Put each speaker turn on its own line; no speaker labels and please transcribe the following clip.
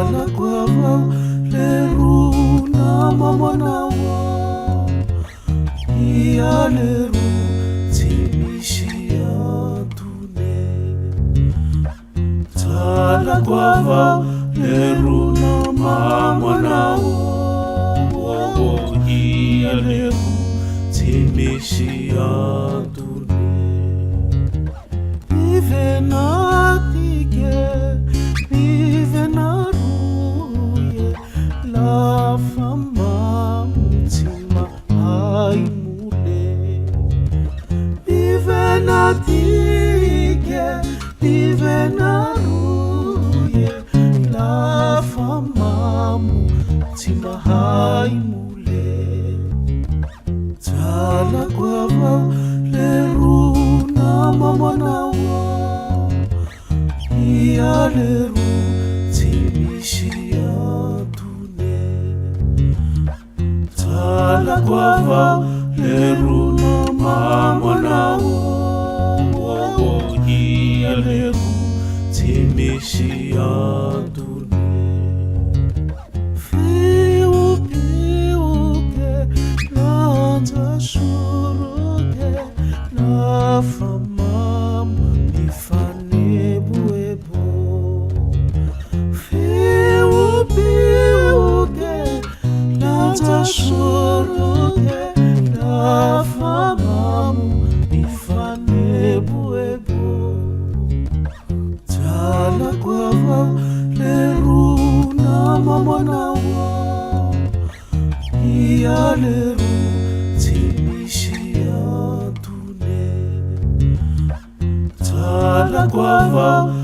Tala kwava leru na mamanawa Ia leru timishia tune Tala kwava leru na mamanawa Ia leru timishia tune Vive na tige Vive na ruye La fama mutima ai mule Vive na tige Vive na ruye La fama mutima ai mule Tala kwava leru na mamanawa Ia leru timishia tune Tala kwava leru na mamanawa Ia leru timishia tune Fiu piuke nanta shuruke Na fama mifane buebo Fiu piuke nanta shuruke Na fama mifane buebo Tala kwava leru na mamanawa Ia leru timishia tune Tala kwava